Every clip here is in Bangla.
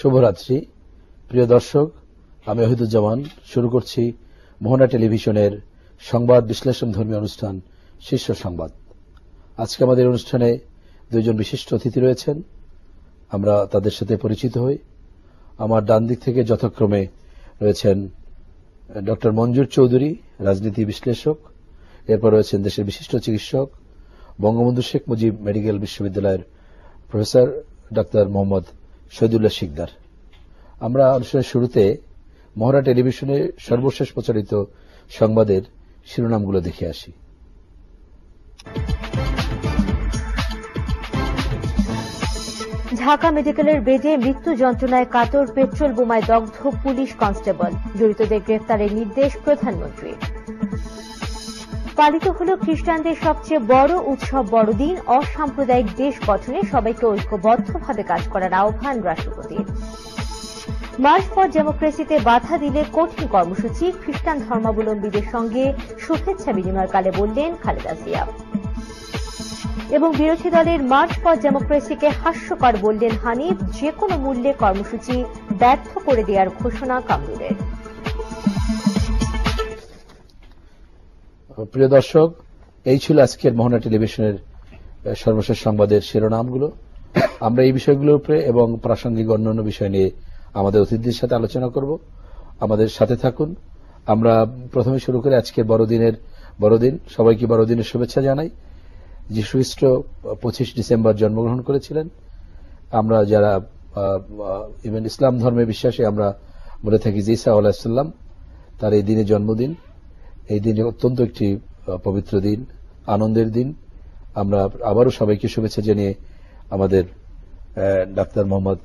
শুভরাত্রি প্রিয় দর্শক, আমি ওহিদুজ্জামান শুরু করছি মোহনা টেলিভিশনের সংবাদ বিশ্লেষণ ধর্মী অনুষ্ঠান শীর্ষ সংবাদ। আজকে আমাদের অনুষ্ঠানে দুইজন বিশিষ্ট অতিথি রয়েছেন, আমরা তাদের সাথে পরিচিত হই। আমার ডান দিক থেকে যথাক্রমে রয়েছেন ডক্টর মঞ্জুর চৌধুরী, রাজনীতি বিশ্লেষক। এরপর রয়েছেন দেশের বিশিষ্ট চিকিৎসক, বঙ্গবন্ধু শেখ মুজিব মেডিকেল বিশ্ববিদ্যালয়ের প্রফেসর ডাক্তার মোহাম্মদ শহীদুল্লাহ শিকদার। আমরা অনুষ্ঠানের শুরুতে মোহনা টেলিভিশনে সর্বশেষ প্রচারিত সংবাদের শিরোনামগুলো দেখে আসি। ঢাকা মেডিকেলের বেডে মৃত্যু যন্ত্রণায় কাতর, পেট্রোল বোমায় দগ্ধ পুলিশ কনস্টেবল, জড়িতদের গ্রেফতারের নির্দেশ প্রধানমন্ত্রীর। পালিত হল খ্রিস্টানদের সবচেয়ে বড় উৎসব বড়দিন, অসাম্প্রদায়িক দেশ গঠনে সবাইকে ঐক্যবদ্ধভাবে কাজ করার আহ্বান রাষ্ট্রপতির। মার্চ ফর ডেমোক্রেসিতে বাধা দিলে কঠিন কর্মসূচি, খ্রিস্টান ধর্মাবলম্বীদের সঙ্গে শুভেচ্ছা বিনিময়কালে বললেন খালেদা জিয়া। এবং বিরোধী দলের মার্চ ফর ডেমোক্রেসিকে হাস্যকর বললেন হানিফ, যে কোনো মূল্যে কর্মসূচি ব্যর্থ করে দেওয়ার ঘোষণা কামরুলের। প্রিয় দর্শক, এই ছিল আজকের মোহনা টেলিভিশনের সর্বশেষ সংবাদের শিরোনামগুলো। আমরা এই বিষয়গুলোর উপরে এবং প্রাসঙ্গিক অন্যান্য বিষয় নিয়ে আমাদের অতিথিদের সাথে আলোচনা করব। আমাদের সাথে থাকুন। আমরা প্রথমে শুরু করে আজকের বড়দিন, সবাইকে বড়দিনের শুভেচ্ছা জানাই। যীশু খ্রিস্ট 25 ডিসেম্বর জন্মগ্রহণ করেছিলেন। আমরা যারা ইভেন ইসলাম ধর্মে বিশ্বাসী, আমরা বলে থাকি যে ঈসা আলাইহিস সালাম, তার এই দিনে জন্মদিন। এই দিন অত্যন্ত একটি পবিত্র দিন, আনন্দের দিন। আমরা আবারও সবাইকে শুভেচ্ছা জানিয়ে আমাদের ডাক্তার মোহাম্মদ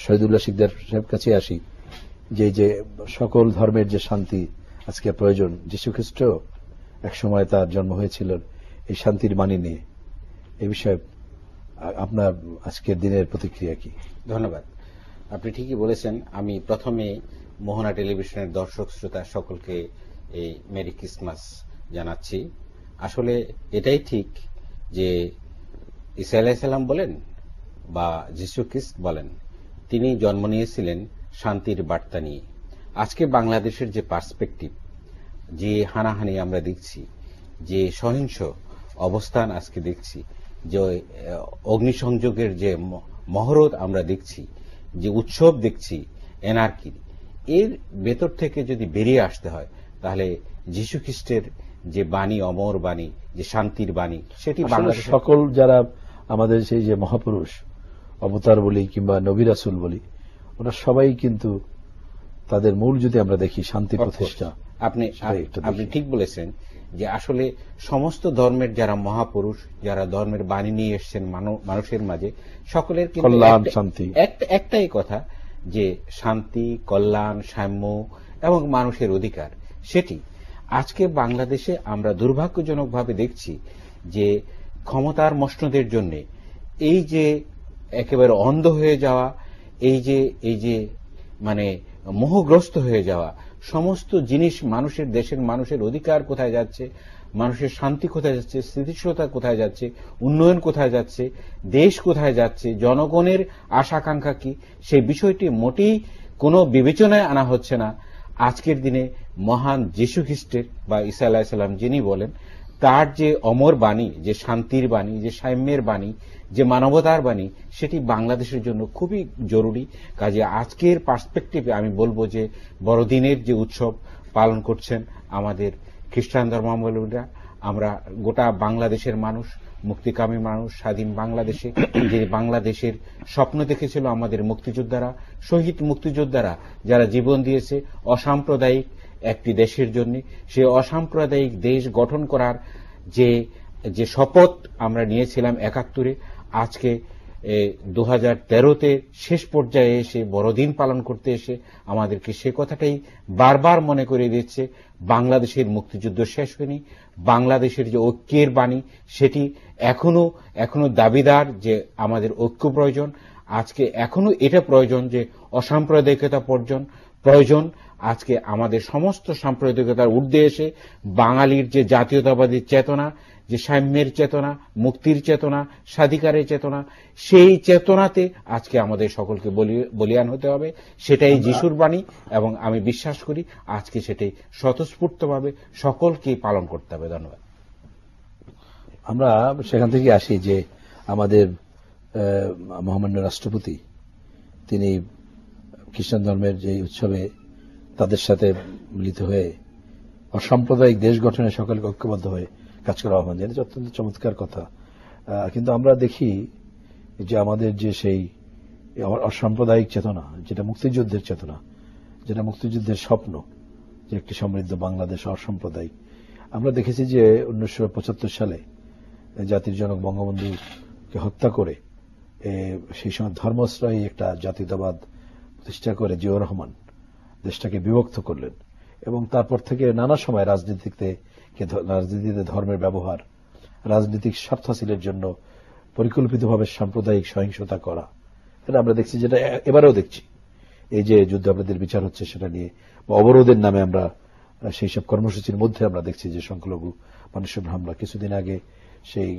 শহীদুল্লাহ শিকদার সাহেব কাছে আসি। যে সকল ধর্মের যে শান্তি আজকে প্রয়োজন, যীশু খ্রিস্ট একসময় তার জন্ম হয়েছিল এই শান্তির বাণী নিয়ে। এই বিষয়ে আপনার আজকের দিনের প্রতিক্রিয়া কি? ধন্যবাদ। আপনি ঠিকই বলেছেন। আমি প্রথমে মোহনা টেলিভিশনের দর্শক শ্রোতা সকলকে এই মেরি ক্রিসমাস জানাচ্ছি। আসলে এটাই ঠিক যে ঈসা আলাইহিস সালাম বলেন বা যীশু খ্রিস্ট বলেন, তিনি জন্ম নিয়েছিলেন শান্তির বার্তা নিয়ে। আজকে বাংলাদেশের যে পার্সপেক্টিভ, যে হানাহানি আমরা দেখছি, যে সহিংস অবস্থান আজকে দেখছি, যে অগ্নিসংযোগের যে মহরত আমরা দেখছি, যে উৎসব দেখছি এনার্কির, এর ভেতর থেকে যদি বেরিয়ে আসতে হয় তাহলে যীশু খ্রিস্টের যে বাণী, অমর বাণী, যে শান্তির বাণী, সেটি বাংলাদেশ সকল যারা আমাদের সেই যে মহাপুরুষ অবতার বলি কিংবা নবী রাসূল বলি, ওরা সবাই কিন্তু তাদের মূল যদি আমরা দেখি শান্তি প্রতিষ্ঠা। আপনি ঠিক বলেছেন যে আসলে সমস্ত ধর্মের যারা মহাপুরুষ, যারা ধর্মের বাণী নিয়ে এসছেন মানুষের মাঝে, সকলের কল্যাণ, শান্তি, একটাই কথা যে শান্তি, কল্যাণ, সাম্য এবং মানুষের অধিকার। সেটি আজকে বাংলাদেশে আমরা দুর্ভাগ্যজনকভাবে দেখছি যে ক্ষমতার মসনদের জন্য এই যে একেবারে অন্ধ হয়ে যাওয়া, এই যে মানে মোহগ্রস্ত হয়ে যাওয়া, সমস্ত জিনিস মানুষের, দেশের মানুষের অধিকার কোথায় যাচ্ছে, মানুষের শান্তি কোথায় যাচ্ছে, স্থিতিশীলতা কোথায় যাচ্ছে, উন্নয়ন কোথায় যাচ্ছে, দেশ কোথায় যাচ্ছে, জনগণের আশা আকাঙ্ক্ষা কি, সেই বিষয়টি মোটেই কোনো বিবেচনায় আনা হচ্ছে না। আজকের দিনে মহান যীশু খ্রিস্টের বা ঈসা আলাইহিস সালাম যিনি বলেন, তার যে অমর বাণী, যে শান্তির বাণী, যে সাম্যের বাণী, যে মানবতার বাণী, সেটি বাংলাদেশের জন্য খুবই জরুরি। কাজে আজকের পার্সপেক্টিভে আমি বলবো যে বড়দিনের যে উৎসব পালন করছেন আমাদের খ্রিস্টান ধর্মাবলম্বীরা, আমরা গোটা বাংলাদেশের মানুষ, মুক্তিকামী মানুষ, স্বাধীন বাংলাদেশে যে বাংলাদেশের স্বপ্ন দেখেছিল আমাদের মুক্তিযোদ্ধারা, শহীদ মুক্তিযোদ্ধারা যারা জীবন দিয়েছে অসাম্প্রদায়িক একটি দেশের জন্য, সেই অসাম্প্রদায়িক দেশ গঠন করার যে শপথ আমরা নিয়েছিলাম ৭১, আজকে 2013-তে শেষ পর্যায়ে এসে বড়দিন পালন করতে এসে আমাদেরকে সে কথাটাই বারবার মনে করে দিচ্ছে। বাংলাদেশের মুক্তিযুদ্ধ শেষ হয়নি, বাংলাদেশের যে ঐক্যের বাণী সেটি এখনো দাবিদার যে আমাদের ঐক্য প্রয়োজন। আজকে এখনো এটা প্রয়োজন যে অসাম্প্রদায়িকতা প্রয়োজন। আজকে আমাদের সমস্ত সাম্প্রদায়িকতার ঊর্ধ্বে এসে বাঙালির যে জাতীয়তাবাদী চেতনা, যে সাম্যের চেতনা, মুক্তির চেতনা, স্বাধিকারের চেতনা, সেই চেতনাতে আজকে আমাদের সকলকে বলিয়ান হতে হবে। সেটাই যিশুর বাণী এবং আমি বিশ্বাস করি আজকে সেটাই স্বতঃস্ফূর্তভাবে সকলকেই পালন করতে হবে। ধন্যবাদ। আমরা সেখান থেকে আসি যে আমাদের মহামান্য রাষ্ট্রপতি তিনি খ্রিস্টান ধর্মের যে উৎসবে তাদের সাথে মিলিত হয়ে অসাম্প্রদায়িক দেশ গঠনে সকলকে ঐক্যবদ্ধ হয়ে কাজ করা আহ্বান জানিয়েছে, অত্যন্ত চমৎকার কথা। কিন্তু আমরা দেখি যে আমাদের যে সেই অসাম্প্রদায়িক চেতনা, যেটা মুক্তিযুদ্ধের চেতনা, যেটা মুক্তিযুদ্ধের স্বপ্ন, যে একটি সমৃদ্ধ বাংলাদেশ অসাম্প্রদায়িক, আমরা দেখেছি যে 1975 সালে জাতির জনক বঙ্গবন্ধুকে হত্যা করে সেই সময় ধর্মশ্রয়ী একটা জাতীয়তাবাদ প্রতিষ্ঠা করে জিয়াউর রহমান দেশটাকে বিভক্ত করলেন এবং তারপর থেকে নানা সময় রাজনীতিতে ধর্মের ব্যবহার, রাজনৈতিক স্বার্থ হাসিলের জন্য পরিকল্পিতভাবে সাম্প্রদায়িক সহিংসতা করা, এটা আমরা দেখছি, যেটা এবারেও দেখছি। এই যে যুদ্ধাপরাধীদের বিচার হচ্ছে সেটা নিয়ে, বা অবরোধের নামে আমরা সেই সব কর্মসূচির মধ্যে আমরা দেখছি যে সংখ্যালঘু মানুষের হামলা, কিছুদিন আগে সেই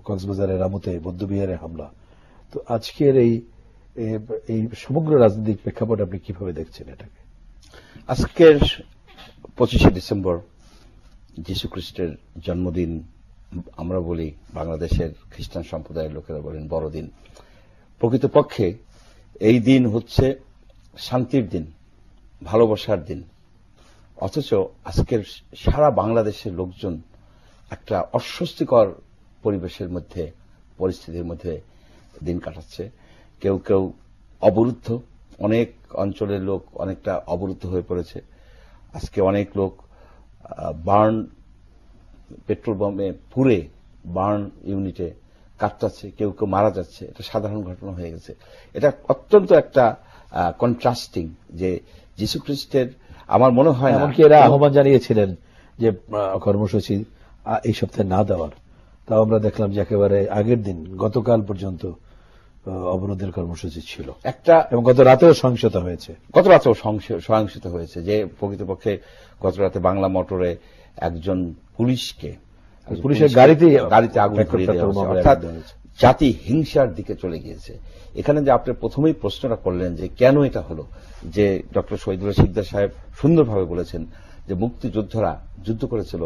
কক্সবাজারের রামুতে বৌদ্ধবিহারে হামলা। তো আজকের এই সমগ্র রাজনৈতিক প্রেক্ষাপট আপনি কিভাবে দেখছেন এটাকে? আজকের 25শে ডিসেম্বর যীশু খ্রিস্টের জন্মদিন, আমরা বলি বাংলাদেশের খ্রিস্টান সম্প্রদায়ের লোকেরা বলেন বড়দিন। প্রকৃতপক্ষে এই দিন হচ্ছে শান্তির দিন, ভালোবাসার দিন। অথচ আজকের সারা বাংলাদেশের লোকজন একটা অস্বস্তিকর পরিবেশের মধ্যে, পরিস্থিতির মধ্যে দিন কাটাচ্ছে। কেউ কেউ অবরুদ্ধ, অনেক অঞ্চলের লোক অনেকটা অবরুদ্ধ হয়ে পড়েছে। আজকে অনেক লোক পেট্রোল বোমে পুড়ে বার্ন ইউনিটে কাটতাছে, কেউ কেউ মারা যাচ্ছে। এটা সাধারণ ঘটনা হয়ে গেছে। এটা অত্যন্ত একটা কন্ট্রাস্টিং যে যীশু খ্রিস্টের, আমার মনে হয় এমনকি এরা আহ্বান জানিয়েছিলেন যে কর্মসূচি এই সপ্তাহে না দেওয়ার, তাও আমরা দেখলাম যে একেবারে আগের দিন গতকাল পর্যন্ত অবরোধের কর্মসূচি ছিল একটা, এবং গত রাতেও সহিংসতা হয়েছে। গত রাতেও সহিংসতা হয়েছে, যে প্রকৃতপক্ষে গত রাতে বাংলা মোটরে একজন পুলিশের গাড়িতে আগুন ধরিয়ে দেওয়া হয়েছে। অর্থাৎ জাতি হিংসার দিকে চলে গিয়েছে। এখানে যে আপনি প্রথমেই প্রশ্নটা করলেন যে কেন এটা হলো, যে ডক্টর শহীদুল্লাহ সিকদার সাহেব সুন্দরভাবে বলেছেন যে মুক্তিযোদ্ধারা যুদ্ধ করেছিল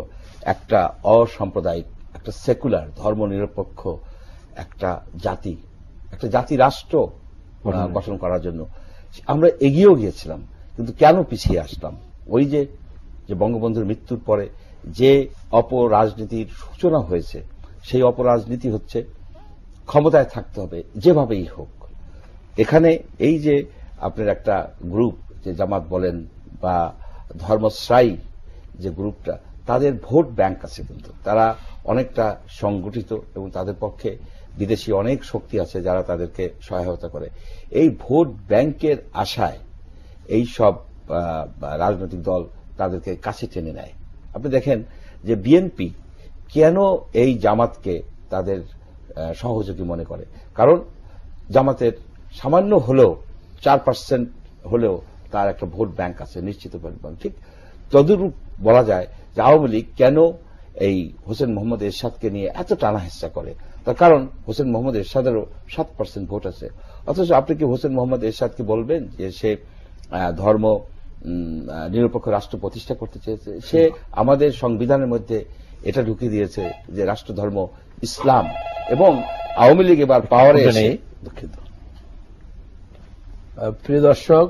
একটা অসাম্প্রদায়িক, একটা সেকুলার, ধর্মনিরপেক্ষ একটা জাতি রাষ্ট্র গঠন করার জন্য। আমরা এগিয়েও গিয়েছিলাম, কিন্তু কেন পিছিয়ে আসলাম? ওই যে বঙ্গবন্ধুর মৃত্যুর পরে যে অপরাজনীতির সূচনা হয়েছে, সেই অপরাজনীতি হচ্ছে ক্ষমতায় থাকতে হবে যেভাবেই হোক। এখানে এই যে আপনার একটা গ্রুপ, যে জামাত বলেন বা ধর্মশ্রায়ী যে গ্রুপটা, তাদের ভোট ব্যাংক আছে, কিন্তু তারা অনেকটা সংগঠিত এবং তাদের পক্ষে বিদেশি অনেক শক্তি আছে যারা তাদেরকে সহায়তা করে। এই ভোট ব্যাংকের আশায় এই সব রাজনৈতিক দল তাদেরকে কাছে টেনে নেয়। আপনি দেখেন যে বিএনপি কেন এই জামাতকে তাদের সহযোগী মনে করে, কারণ জামাতের সামান্য হলেও 4% হলেও তার একটা ভোট ব্যাংক আছে নিশ্চিত পরিমাণ। ঠিক তদরূপ বলা যায় যে আওয়ামী লীগ কেন এই হোসেন মোহাম্মদ এরশাদকে নিয়ে এত টানা হেঁচড়া করে, তার কারণ হোসেন মোহাম্মদ এরশাদেরও 7% ভোট আছে। অথচ আপনি কি হোসেন মোহাম্মদ এরশাদকে বলবেন যে সে ধর্ম নিরপেক্ষ রাষ্ট্র প্রতিষ্ঠা করতে চেয়েছে? সে আমাদের সংবিধানের মধ্যে এটা ঢুকিয়ে দিয়েছে যে রাষ্ট্র ধর্ম ইসলাম, এবং আওয়ামী লীগ এবার পাওয়ারে এসে, দুঃখিত। প্রিয় দর্শক,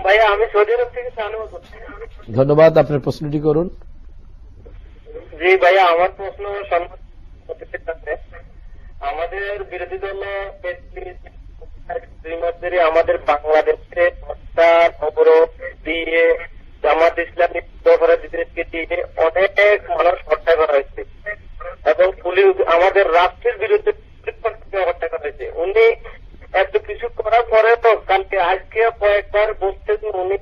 ভাইয়া আমি সৌদি আরব থেকে ধন্যবাদ। আপনার প্রশ্নটি করুন। জি ভাইয়া, আমার প্রশ্ন আমাদের বিরোধী দল আমাদের বাংলাদেশে অবরোধ দিয়ে জামাত ইসলামী অপরাধীদেরকে দিয়ে অনেক মানুষ হত্যা করা হয়েছে এবং পুলিশ আমাদের রাষ্ট্রের বিরুদ্ধে হত্যা করা হয়েছে। উনি এত কিছু করার পরে তো কালকে আজকে কয়েকবার বসতে উনি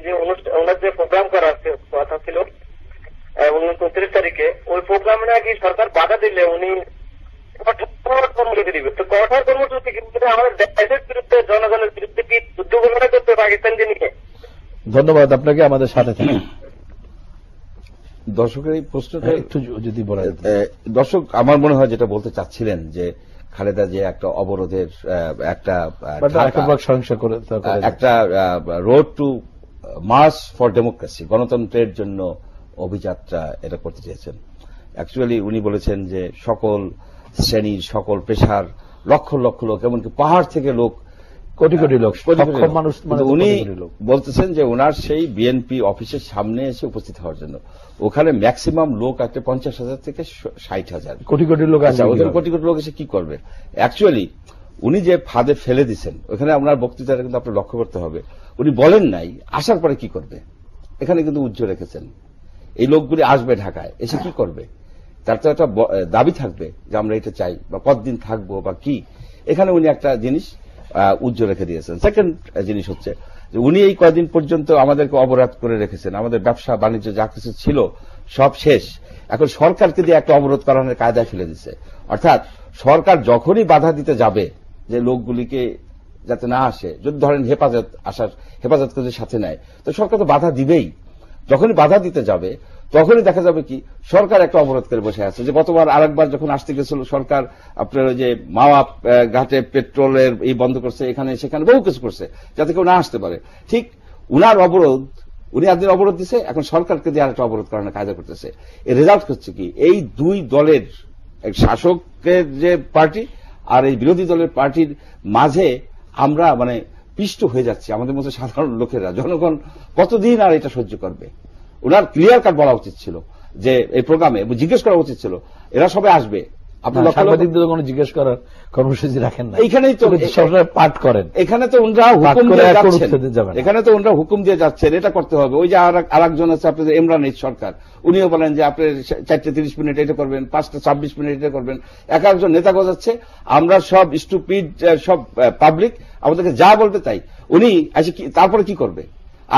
যে ওনার যে প্রোগ্রাম করার কথা ছিল 29 তারিখে, ওই প্রোগ্রামে নাকি সরকার বাধা দিলে উনি কঠোর কর্মসূচি দিবে। তো কঠোর কর্মসূচি কিন্তু আমাদের দেশের বিরুদ্ধে, জনগণের বিরুদ্ধে কি যুদ্ধ ঘোষণা করতে পাকিস্তানকে নিয়ে? ধন্যবাদ আপনাকে আমাদের সাথে থাকেন। দর্শকের এই প্রশ্নটা একটু যদি বলেন। দর্শক আমার মনে হয় যেটা বলতে চাচ্ছিলেন যে খালেদা যে একটা অবরোধের একটা road to march for democracy, গণতন্ত্রের জন্য অভিযাত্রা এটা করতে চেয়েছেন। অ্যাকচুয়ালি উনি বলেছেন যে সকল শ্রেণীর সকল পেশার লক্ষ লক্ষ লোক, এমনকি পাহাড় থেকে লোক, কোটি কোটি লোক, মানুষ, উনি বলতেছেন যে ওনার সেই বিএনপি অফিসের সামনে এসে উপস্থিত হওয়ার জন্য ওখানে ম্যাক্সিমাম লোক আছে 50,000 থেকে 60,000, কোটি কোটি লোক আছে। ওদের কোটি কোটি লোক এসে কি করবে? অ্যাকচুয়ালি উনি যে ফাঁদে ফেলে দিচ্ছেন ওখানে আপনার বক্তৃতাটা কিন্তু আপনার লক্ষ্য করতে হবে। উনি বলেন নাই আসার পরে কি করবে, এখানে কিন্তু উজ্জ্বল রেখেছেন এই লোকগুলি আসবে ঢাকায়, এসে কি করবে, তার তো একটা দাবি থাকবে যে আমরা এটা চাই বা কতদিন থাকবো বা কি। এখানে উনি একটা জিনিস উজ্জ্বল রেখে দিয়েছেন। সেকেন্ড জিনিস হচ্ছে যে উনি এই কয়েকদিন পর্যন্ত আমাদেরকে অবরোধ করে রেখেছেন, আমাদের ব্যবসা বাণিজ্য যা কিছু ছিল সব শেষ, এখন সরকারকে দিয়ে একটা অবরোধ করানোর কায়দায় ফেলে দিচ্ছে। অর্থাৎ সরকার যখনই বাধা দিতে যাবে যে লোকগুলিকে যাতে না আসে, যদি ধরেন হেফাজত করে সাথে নেয়, তো সরকার তো বাধা দিবেই। যখনই বাধা দিতে যাবে তখনই দেখা যাবে কি সরকার একটা অবরোধ করে বসে আছে। যে গতবার আরেকবার যখন আসতে গেছিল সরকার আপনার যে মাওয়া ঘাটে পেট্রোলের এই বন্ধ করছে, এখানে সেখানে বহু কিছু করছে যাতে কেউ না আসতে পারে। ঠিক উনার অবরোধ, উনি একদিন অবরোধ দিছে, এখন সরকারকে দিয়ে আরেকটা অবরোধ করানোর কায়দা করতেছে। এর রেজাল্ট হচ্ছে কি এই দুই দলের, শাসকের যে পার্টি আর এই বিরোধী দলের পার্টির মাঝে আমরা মানে পিষ্ট হয়ে যাচ্ছি। আমাদের মতো সাধারণ লোকেরা, জনগণ কতদিন আর এটা সহ্য করবে? ওনার ক্লিয়ার কাট বলা উচিত ছিল যে এই প্রোগ্রামে জিজ্ঞেস করা উচিত ছিল এরা সবাই আসবে। আপনি সাংবাদিকদের কোনো জিজ্ঞেস করার কর্মসূচি রাখেন না, এইখানেই তো পাঠ করেন। এখানে তো ওনারা হুকুম দিয়ে যাচ্ছেন, এখানে তো ওনারা হুকুম দিয়ে যাচ্ছেন এটা করতে হবে। ওই যে আরেকজন আছে আপনাদের ইমরান এইচ সরকার, উনিও বলেন যে আপনি 4:30 মিনিট এটা করবেন, 5:26 মিনিট এটা করবেন। এক একজন নেতা গজাচ্ছে, আমরা সব স্টুপিড, সব পাবলিক, আমাদেরকে যা বলবে তাই। উনি এসে তারপরে কি করবে?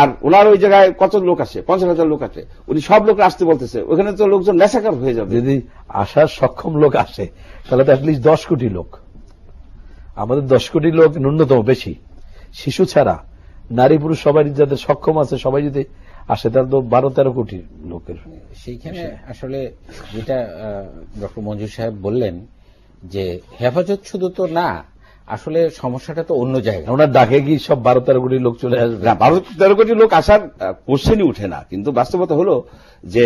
আর ওনার ওই জায়গায় কত লোক আসে, 50,000 লোক আসে, উনি সব লোক আসতে বলতেছে, ওখানে তো লোকজন নেশাকার হয়ে যাবে। যদি আসার সক্ষম লোক আসে তাহলে তো অ্যাটলিস্ট 10 কোটি লোক, আমাদের 10 কোটি লোক ন্যূনতম, বেশি শিশু ছাড়া নারী পুরুষ সবাই যাদের সক্ষম আছে সবাই যদি আসে তাহলে তো 12-13 কোটি লোকের। সেইখানে আসলে যেটা ডক্টর মঞ্জুর সাহেব বললেন যে হেফাজত শুধু তো না, আসলে সমস্যাটা তো অন্য জায়গায়। ওনার ডাকে কি সব 12-13 কোটি লোক চলে আসবে? না, 12-13 কোটি লোক আসার কোশ্চেনই উঠে না। কিন্তু বাস্তবতা হলো যে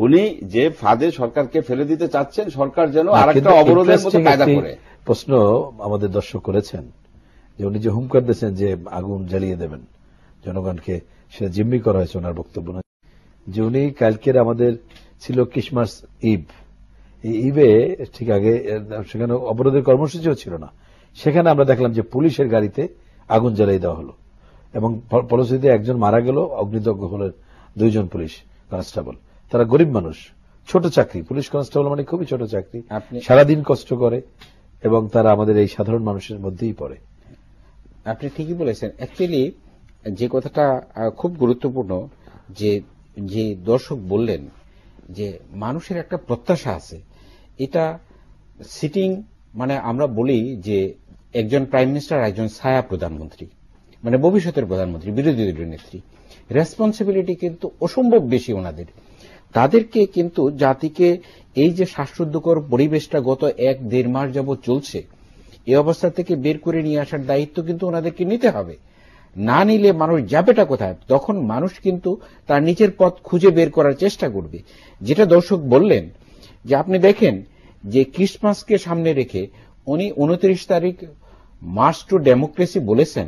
উনি যে ফাঁদে সরকারকে ফেলে দিতে চাচ্ছেন, সরকার যেন আরেকটা অবরোধের মতো কায়দা করে। প্রশ্ন আমাদের দর্শক করেছেন যে উনি যে হুমকার দিয়েছেন যে আগুন জ্বালিয়ে দেবেন জনগণকে, সেটা জিম্মি করা হয়েছে ওনার বক্তব্য না। যে উনি কালকের আমাদের ছিল ক্রিসমাস ইভ, এই ইভে ঠিক আগে সেখানে অবরোধের কর্মসূচিও ছিল না, সেখানে আমরা দেখলাম যে পুলিশের গাড়িতে আগুন জ্বালিয়ে দেওয়া হলো এবং ফলশ্রুতিতে একজন মারা গেল, অগ্নিদগ্ধ হলেন 2 জন পুলিশ কনস্টেবল। তারা গরিব মানুষ, ছোট চাকরি, পুলিশ কনস্টেবল মানে খুবই ছোট চাকরি, সারাদিন কষ্ট করে এবং তারা আমাদের এই সাধারণ মানুষের মধ্যেই পড়ে। আপনি ঠিকই বলেছেন। অ্যাকচুয়ালি যে কথাটা খুব গুরুত্বপূর্ণ, যে দর্শক বললেন যে মানুষের একটা প্রত্যাশা আছে, এটা সিটিং, মানে আমরা বলি যে একজন প্রাইম মিনিস্টার একজন ছায়া প্রধানমন্ত্রী, মানে ভবিষ্যতের প্রধানমন্ত্রী, বিরোধী দলের নেত্রী, রেসপন্সিবিলিটি কিন্তু অসম্ভব বেশি ওনাদের। তাদেরকে কিন্তু জাতিকে এই যে শ্বাসরুদ্ধকর পরিবেশটা গত 1-1.5 মাস যাবৎ চলছে, এই অবস্থা থেকে বের করে নিয়ে আসার দায়িত্ব কিন্তু ওনাদেরকে নিতে হবে। না নিলে মানুষ যাবেটা কোথায়? তখন মানুষ কিন্তু তার নিজের পথ খুঁজে বের করার চেষ্টা করবে। যেটা দর্শক বললেন যে আপনি দেখেন যে ক্রিসমাসকে সামনে রেখে উনি 29 তারিখ মার্চ টু ডেমোক্রেসি বলেছেন,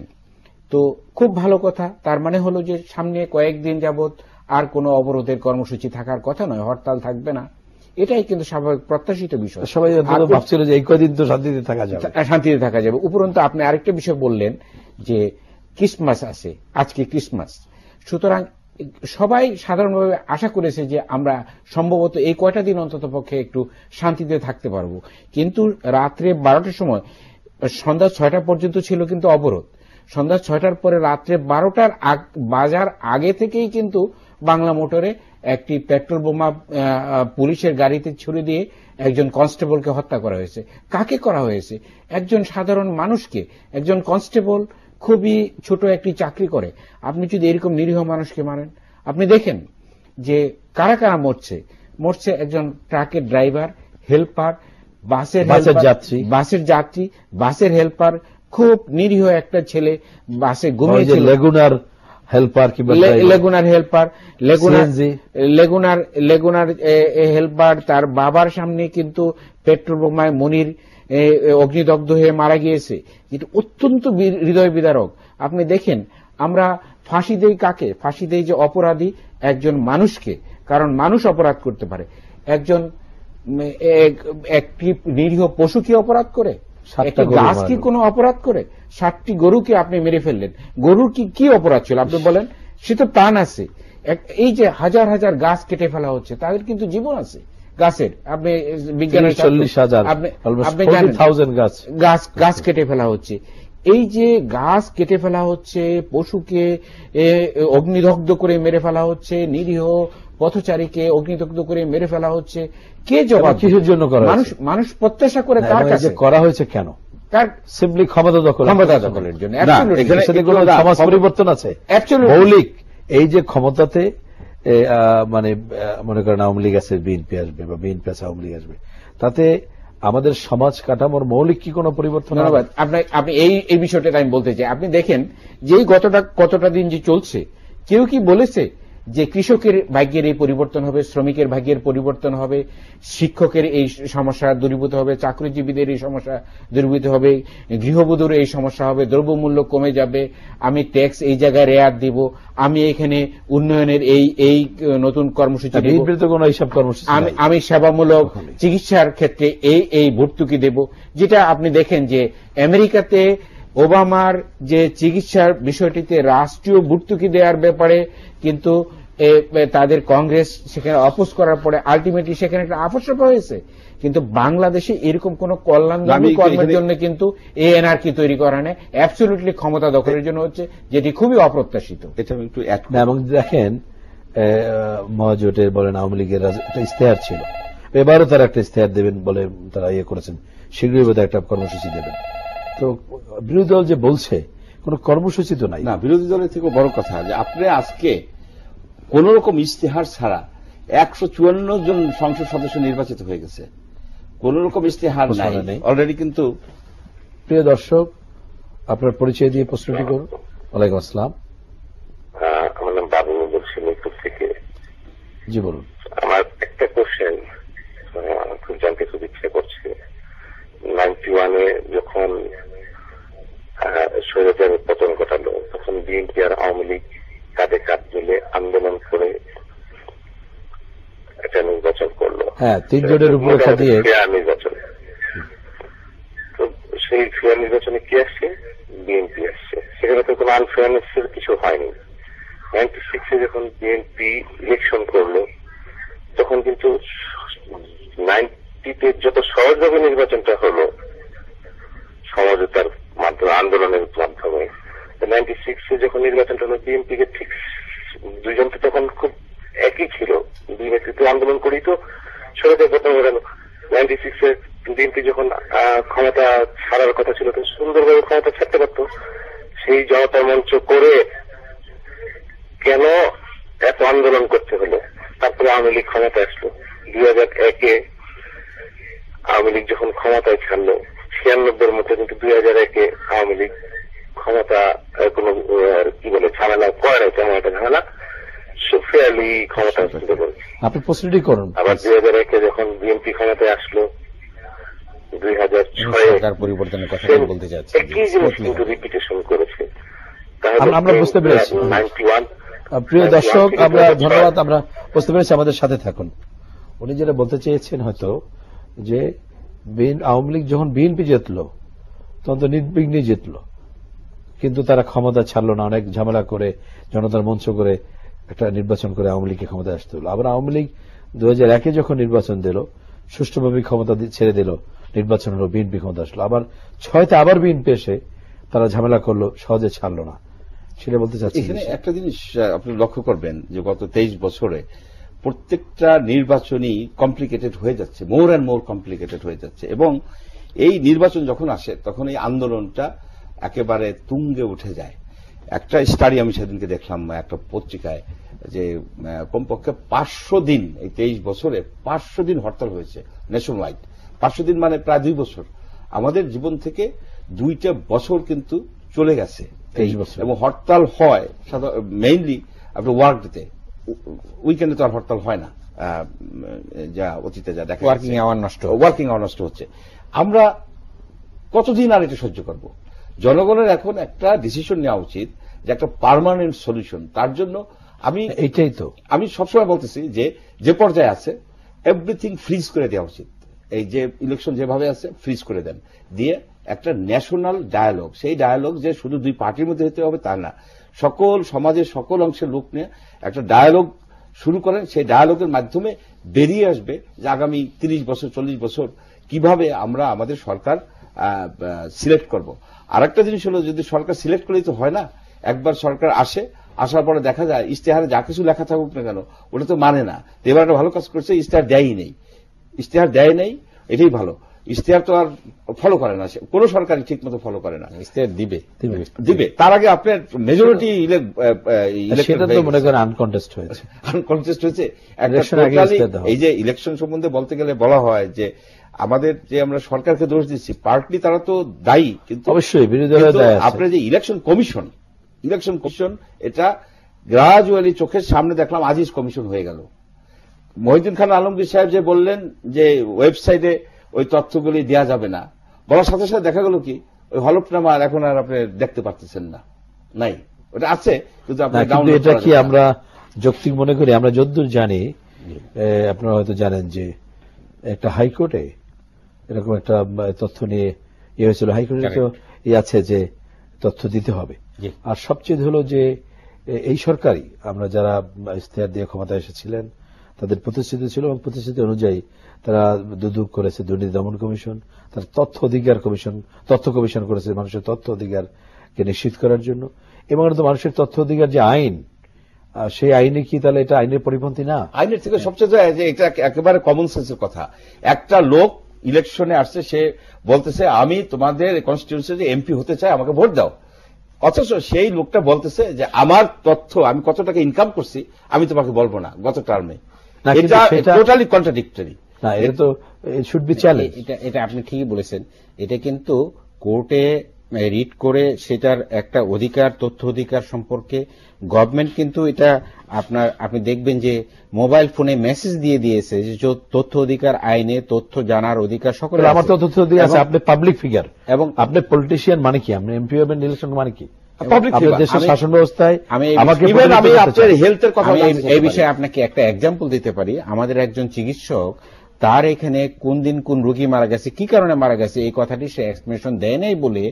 তো খুব ভালো কথা। তার মানে হলো যে সামনে কয়েকদিন যাবৎ আর কোনো অবরোধের কর্মসূচি থাকার কথা নয়, হরতাল থাকবে না, এটাই কিন্তু স্বাভাবিক প্রত্যাশিত বিষয়। সবাই ভাবছিল যে এই কয়েকদিন তো শান্তিতে থাকা যাবে, শান্তিতে থাকা যাবে। উপরন্তু আপনি আরেকটা বিষয় বললেন যে ক্রিসমাস আছে, আজকে ক্রিসমাস, সুতরাং সবাই সাধারণভাবে আশা করেছে যে আমরা সম্ভবত এই কয়টা দিন অন্তত পক্ষে একটু শান্তিতে থাকতে পারবো। কিন্তু রাত্রে 12টার সময়, সন্ধ্যা 6টা পর্যন্ত ছিল কিন্তু অবরোধ। সন্ধ্যা 6টার পরে রাত্রে 12টার বাজার আগে থেকেই কিন্তু বাংলা মোটরে একটি পেট্রোল বোমা পুলিশের গাড়িতে ছুড়ে দিয়ে একজন কনস্টেবলকে হত্যা করা হয়েছে। কাকে করা হয়েছে? একজন সাধারণ মানুষকে। একজন কনস্টেবল খুবই ছোট একটি চাকরি করে, আপনি যদি এরকম নিরীহ মানুষকে মারেন, আপনি দেখেন যে কারা কারা মরছে একজন ট্রাকের ড্রাইভার, হেল্পার, বাসের যাত্রী, বাসের হেল্পার, খুব নিরীহ একটা ছেলে বাসে ঘুমিয়েছিল, লেগুনার হেল্পার তার বাবার সামনে কিন্তু পেট্রোল বোমায় মনির অগ্নিদগ্ধ হয়ে মারা গিয়েছে। এটা অত্যন্ত হৃদয় বিদারক। আপনি দেখেন, আমরা ফাঁসি দেই কাকে? ফাঁসি দেই যে অপরাধী একজন মানুষকে, কারণ মানুষ অপরাধ করতে পারে। একজন একটি নিরীহ পশু কি অপরাধ করে? একটা গাছ কি কোনো অপরাধ করে? 60টি গরুকে আপনি মেরে ফেললেন, গরুর কি অপরাধ ছিল আপনি বলেন? সে তো প্রাণ আছে। এই যে হাজার হাজার গাছ কেটে ফেলা হচ্ছে, তাদের কিন্তু জীবন আছে গাছের। আপনি বিজ্ঞানের 40,000 আপনি জানেন গাছ কেটে ফেলা হচ্ছে। এই যে গাছ কেটে ফেলা হচ্ছে, পশুকে অগ্নিদগ্ধ করে মেরে ফেলা হচ্ছে, নিরীহ পথচারীকে অগ্নিদগ্ধ করে মেরে ফেলা হচ্ছে, কে জবাব? কিসের জন্য করা? মানুষ প্রত্যাশা করে কার কাছে করা হয়েছে? কেন? সিম্পলি ক্ষমতা দখলের জন্য। এখানে কোনো সমাজ পরিবর্তন আছে মৌলিক? এই যে ক্ষমতাতে মানে মনে করেন আওয়ামী লীগ আছে, বিএনপি আসবে, বা বিএনপি আছে আওয়ামী লীগ আসবে, তাতে আমাদের সমাজ কাঠামোর মৌলিক কি কোনো পরিবর্তন? ধন্যবাদ। আপনি এই বিষয়টা আমি বলতে চাই। আপনি দেখেন যে কতটা দিন যে চলছে, কেউ কি বলেছে যে কৃষকের ভাগ্যের এই পরিবর্তন হবে, শ্রমিকের ভাগ্যের পরিবর্তন হবে, শিক্ষকের এই সমস্যা দূরীভূত হবে, চাকরিজীবীদের এই সমস্যা দূরীভূত হবে, গৃহবধূর এই সমস্যা হবে, দ্রব্যমূল্য কমে যাবে, আমি ট্যাক্স এই জায়গায় রেয়াত দিব, আমি এখানে উন্নয়নের এই নতুন কর্মসূচি দেব, আমি সেবামূলক চিকিৎসার ক্ষেত্রে এই ভর্তুকি দেব। যেটা আপনি দেখেন যে আমেরিকাতে ওবামার যে চিকিৎসার বিষয়টিতে রাষ্ট্রীয় ভর্তুকি দেওয়ার ব্যাপারে কিন্তু তাদের কংগ্রেস সেখানে অপোজ করার পরে আলটিমেটলি সেখানে একটা আপসসভা হয়েছে। কিন্তু বাংলাদেশে এরকম কোন কল্যাণমূলক কর্মের জন্য কিন্তু এনআরকি তৈরি করা নেই, অ্যাবসলিউটলি ক্ষমতা দখলের জন্য হচ্ছে, যেটি খুবই অপ্রত্যাশিত। এবং দেখেন মহাজোটের বলেন আওয়ামী লীগের একটা ইশতেহার ছিল, এবারও তারা একটা ইশতেহার দেবেন বলে তারা করেছেন, শীঘ্রই বোধহয় একটা কর্মসূচি দেবেন। তো বিরোধী দল যে বলছে কোন কর্মসূচি তো নাই। না, বিরোধী দলের থেকে বড় কথা যে আপনি আজকে কোন রকম ইশতেহার ছাড়া 154 জন সংসদ সদস্য নির্বাচিত হয়ে গেছে, কোন রকম ইশতেহার নাই অলরেডি। কিন্তু প্রিয় দর্শক, আপনার পরিচয় দিয়ে প্রশ্নটি করুন। ওয়ালাইকুম আসসালাম। আমার নাম বাবু, বলছি মিরপুর থেকে। জি বলুন। আমার একটা কোশ্চেন খুব জানতে খুব ইচ্ছে করছে। 91-এ যখন স্বৈরাচার পতন ঘটালো, তখন বিএনপি আর আওয়ামী লীগ কাঁধে কাঁধ মিলে আন্দোলন করে একটা নির্বাচন করলো। হ্যাঁ, 3 জোটের উপরেখা দিয়ে নির্বাচন। তো সেই ফেয়ার নির্বাচনে কি আসছে? বিএনপি আসছে। সেখানে তো কোনো আনফেয়ারনেসের কিছু হয়নি। 96-এ যখন বিএনপি ইলেকশন করলো, তখন কিন্তু 90-তে যত সহজভাবে নির্বাচনটা হলো সমঝোতার মাধ্যমে, আন্দোলনের মাধ্যমে, 96-এ যখন নির্বাচনটা হলো, বিএনপিকে ঠিক দুইজন তো তখন খুব একই ছিল, দুই নেতৃত্বে আন্দোলন করেই তো স্বৈরাচার পতন ঘটালো। 96-এ বিএনপি যখন ক্ষমতা ছাড়ার কথা ছিল, তো সুন্দরভাবে ক্ষমতা ছাড়তে পারত। সেই জনতা মঞ্চ করে কেন এত আন্দোলন করতে হলো? তারপরে আওয়ামী লীগ ক্ষমতা আসলো। 2001-এ আওয়ামী লীগ যখন ক্ষমতায় ছাড়লো, 96-এর মধ্যে কিন্তু 2001-এ আওয়ামী লীগ ক্ষমতা কোনো কি বলে ঝামেলা করে নাই, তেমন একটা ঝামেলা ফেয়ারলি ক্ষমতা আসতে পারে। আপনি প্রশ্নটি করুন। আবার 2001-এ যখন বিএনপি ক্ষমতায় আসলো, 2006-এ পরিবর্তনের কথা বলতে যাচ্ছে, একই জিনিস কিন্তু রিপিটেশন করেছে। আমরা বুঝতে পেরেছি। 91 প্রিয় দর্শক, আমরা ধন্যবাদ, আমরা বুঝতে পেরেছি, আমাদের সাথে থাকুন। উনি যেটা বলতে চেয়েছেন হয়তো যে আওয়ামী লীগ যখন বিএনপি জিতলো, তখন তো নির্বিঘ্নে জিতলো, কিন্তু তারা ক্ষমতা ছাড়লো না, অনেক ঝামেলা করে জনতার মঞ্চ করে একটা নির্বাচন করে আওয়ামী লীগকে ক্ষমতা আসতে হলো। আবার আওয়ামী লীগ 2001-এ যখন নির্বাচন দিল, সুষ্ঠুভাবে ক্ষমতা ছেড়ে দিল, নির্বাচন হলো, বিএনপি ক্ষমতা আসলো। আবার 6-তে আবার বিএনপি এসে তারা ঝামেলা করলো, সহজে ছাড়লো না। সেটা বলতে চাচ্ছি। এখানে একটা জিনিস আপনি লক্ষ্য করবেন যে গত 23 বছরে প্রত্যেকটা নির্বাচনই কমপ্লিকেটেড হয়ে যাচ্ছে, মোর অ্যান্ড মোর কমপ্লিকেটেড হয়ে যাচ্ছে, এবং এই নির্বাচন যখন আসে তখন এই আন্দোলনটা একেবারে তুঙ্গে উঠে যায়। একটা স্টাডি আমি সেদিনকে দেখলাম একটা পত্রিকায়, যে কমপক্ষে 500 দিন, এই 23 বছরে 500 দিন হরতাল হয়েছে নেশন ওয়াইড। 500 দিন মানে প্রায় 2 বছর। আমাদের জীবন থেকে 2টা বছর কিন্তু চলে গেছে 23 বছর। এবং হরতাল হয় মেইনলি আপনার ওয়ার্ক ডেতে, উইকেন্ডে তো আর হরতাল হয় না, যা অতীতে যা দেখা ওয়ার্কিং আওয়ার নষ্ট হচ্ছে। আমরা কতদিন আর এটা সহ্য করব? জনগণের এখন একটা ডিসিশন নেওয়া উচিত যে একটা পার্মানেন্ট সলিউশন। তার জন্য আমি সবসময় বলতেছি যে পর্যায়ে আছে এভরিথিং ফ্রিজ করে দেওয়া উচিত। এই যে ইলেকশন যেভাবে আছে ফ্রিজ করে দেন, দিয়ে একটা ন্যাশনাল ডায়ালগ, সেই ডায়ালগ যে শুধু 2 পার্টির মধ্যে হতে হবে তা না, সকল সমাজের সকল অংশের লোক নিয়ে একটা ডায়ালগ শুরু করেন। সেই ডায়ালগের মাধ্যমে বেরিয়ে আসবে যে আগামী 30 বছর 40 বছর কিভাবে আমরা আমাদের সরকার সিলেক্ট করব। আর একটা জিনিস হলো, যদি সরকার সিলেক্ট করলেই তো হয় না, একবার সরকার আসার পরে দেখা যায় ইশতেহারে যা কিছু লেখা থাকুক না কেন ওটা তো মানে না। এবার একটা ভালো কাজ করছে, ইশতেহার দেয় নেই, এটাই ভালো। ইশতেহার তো আর ফলো করে না, কোন সরকারই ঠিক মতো ফলো করে না। ইশতেহার দিবে তার আগে আপনার মেজরিটি মনে করেন আনকনটেস্ট হয়েছে। এই যে ইলেকশন সম্বন্ধে বলতে গেলে বলা হয় যে আমাদের যে আমরা সরকারকে দোষ দিচ্ছি, পার্টলি তারা তো দায়ী, কিন্তু অবশ্যই বিরোধী দলের দায় আছে। আপনার যে ইলেকশন কমিশন এটা গ্রাজুয়ালি চোখের সামনে দেখলাম আজিজ কমিশন হয়ে গেল। মহিউদ্দিন খান আলমগীর সাহেব যে বললেন যে ওয়েবসাইটে ওই তথ্যগুলি দেওয়া যাবে না, বলার সাথে সাথে দেখা গেল কি ওই হলফনামা এখন আর আপনি দেখতে পারতেছেন না, নাই, ওটা আছে কিন্তু এটা কি আমরা যৌক্তিক মনে করি? আমরা যতদূর জানি, আপনারা হয়তো জানেন যে একটা হাইকোর্টে এরকম একটা তথ্য নিয়ে হয়েছিল। হাইকোর্টে তো আছে যে তথ্য দিতে হবে। আর সবচেয়ে হলো যে এই সরকারই, আমরা যারা ইশতেহার দিয়ে ক্ষমতায় এসেছিলেন তাদের প্রতিশ্রুতি ছিল, এবং প্রতিশ্রুতি অনুযায়ী তারা দুদক করেছে, দুর্নীতি দমন কমিশন, তার তথ্য কমিশন করেছে মানুষের তথ্য অধিকারকে নিশ্চিত করার জন্য। এবং এটা তো মানুষের তথ্য অধিকার যে আইন, সেই আইনে কি তাহলে এটা আইনের পরিপন্থী না? আইনের থেকে সবচেয়ে যে এটা একেবারে কমন সেন্সের কথা। একটা লোক ইলেকশনে আসছে, সে বলতেছে আমি তোমাদের কনস্টিটিউয়েন্সিতে এমপি হতে চাই, আমাকে ভোট দাও। অথচ সেই লোকটা বলতেছে যে আমার তথ্য, আমি কত টাকা ইনকাম করছি আমি তোমাকে বলবো না গত টার্মে। এটা টোটালি কন্ট্রাডিক্টরি। না, এটা তো শুড বি চ্যালেঞ্জ। এটা আপনি ঠিকই বলেছেন। এটা কিন্তু কোর্টে রিট করে সেটার একটা অধিকার, তথ্য অধিকার সম্পর্কে গভর্নমেন্ট কিন্তু এটা আপনি দেখবেন যে মোবাইল ফোনে মেসেজ দিয়ে দিয়েছে যে তথ্য অধিকার আইনে তথ্য জানার অধিকার সকলে। আমার তো তথ্য দিয়ে আছে। আপনি পাবলিক ফিগার এবং আপনি পলিটিশিয়ান মানে কি? আপনি এমপি হবেন, ইলেকশন মানে কি? দেশের শাসন ব্যবস্থায় আমাকে হেলথের কথা, এই বিষয়ে আপনাকে একটা এক্সাম্পল দিতে পারি। আমাদের একজন চিকিৎসক, তার এখানে কোন দিন কোন রোগী মারা গেছে, কি কারণে মারা গেছে, এই কথাটি সে এক্সপ্লেনেশন দেয় নাই বলে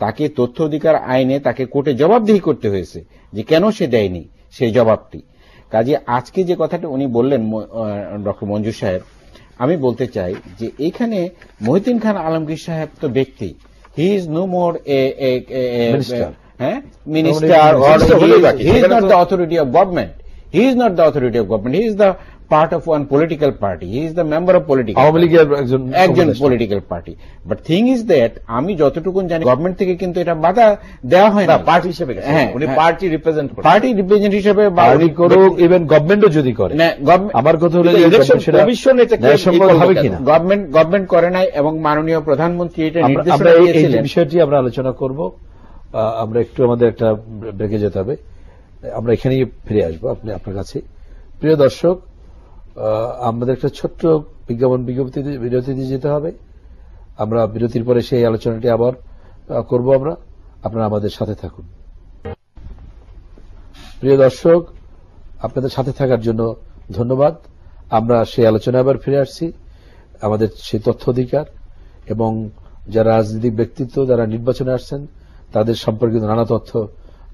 তাকে তথ্য অধিকার আইনে তাকে কোর্টে জবাবদিহি করতে হয়েছে যে কেন সে দেয়নি সেই জবাবটি। কাজে আজকে যে কথাটা উনি বললেন ডক্টর মঞ্জু সাহেব, আমি বলতে চাই যে এইখানে মহিউদ্দিন খান আলমগীর সাহেব তো ব্যক্তি, he is no more minister, he is not the authority of government, he is not the authority of government, he is the part of one political party. He is the member of political একজন political party. But thing is that আমি যতটুকু জানি গভর্নমেন্ট থেকে কিন্তু এটা বাধা দেওয়া হয় না পার্টি হিসেবে। উনি পার্টি রিপ্রেজেন্ট করেন, পার্টি রিপ্রেজেন্ট হিসেবে পার্টি করুক, ইভেন গভর্নমেন্টও যদি করে। আমার কথা হলো ইলেকশন কমিশন এটা হবে কিনা, গভর্নমেন্ট করে নাই এবং মাননীয় প্রধানমন্ত্রী এটা নির্দেশনা দিয়েছিলেন। এই বিষয়টি আমরা আলোচনা করব। আমরা একটু আমাদের একটা ব্রেকে যেতে হবে, আমরা এখানেই ফিরে আসবো আপনার কাছে। প্রিয় দর্শক, আমাদের একটা ছোট্ট বিরতি দিয়ে যেতে হবে। আমরা বিরতির পরে সেই আলোচনাটি আবার করব। আপনারা আমাদের সাথে থাকুন। প্রিয় দর্শক, আপনাদের সাথে থাকার জন্য ধন্যবাদ। আমরা সেই আলোচনায় আবার ফিরে আসছি। আমাদের সেই তথ্য অধিকার এবং যারা রাজনৈতিক ব্যক্তিত্ব যারা নির্বাচনে আসছেন তাদের সম্পর্কিত নানা তথ্য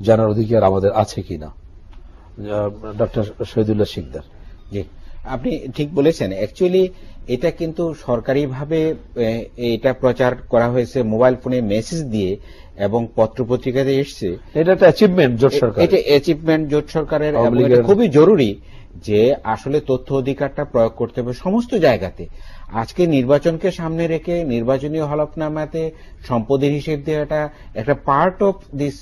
জানার অধিকার আমাদের আছে কিনা। ডক্টর শহীদুল্লাহ শিকদার। জি, আপনি ঠিক বলেছেন। অ্যাকচুয়ালি এটা কিন্তু সরকারিভাবে এটা প্রচার করা হয়েছে মোবাইল ফোনে মেসেজ দিয়ে এবং পত্রপত্রিকাতে এসছে। এটা একটা অ্যাচিভমেন্ট জোট সরকার, এটা অ্যাচিভমেন্ট জোট সরকারের। খুবই জরুরি যে আসলে তথ্য অধিকারটা প্রয়োগ করতে হবে সমস্ত জায়গাতে। আজকে নির্বাচনকে সামনে রেখে নির্বাচনী হলফনামাতে সম্পদের হিসেব দেওয়াটা একটা পার্ট অফ দিস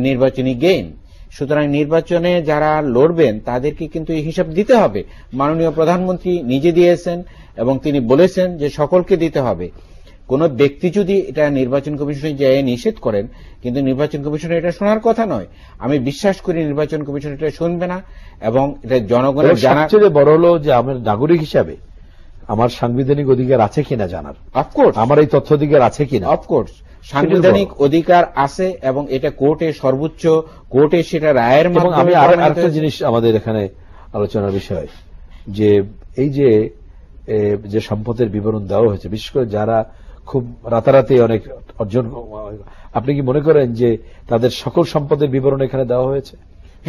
নির্বাচনী গেইন। সুতরাং নির্বাচনে যারা লড়বেন তাদেরকে কিন্তু এই হিসাব দিতে হবে। মাননীয় প্রধানমন্ত্রী নিজে দিয়েছেন এবং তিনি বলেছেন যে সকলকে দিতে হবে। কোন ব্যক্তি যদি এটা নির্বাচন কমিশনে যেয়ে নিষেধ করেন, কিন্তু নির্বাচন কমিশনের এটা শোনার কথা নয়। আমি বিশ্বাস করি নির্বাচন কমিশন এটা শুনবে না এবং এটা জনগণের জানা। সবচেয়ে বড় হলো যে আমার নাগরিক হিসাবে আমার সাংবিধানিক অধিকার আছে কিনা জানার। অফকোর্স আমার এই তথ্য অধিকার আছে কিনা। অফকোর্স সাংবিধানিক অধিকার আছে এবং এটা কোর্টে, সর্বোচ্চ কোর্টে সেটা রায়ের মাধ্যমে। আমি আরেকটা জিনিস আমাদের এখানে আলোচনার বিষয়, যে এই যে সম্পদের বিবরণ দেওয়া হয়েছে, বিশেষ করে যারা খুব রাতারাতি অনেক অর্জন, আপনি কি মনে করেন যে তাদের সকল সম্পদের বিবরণ এখানে দেওয়া হয়েছে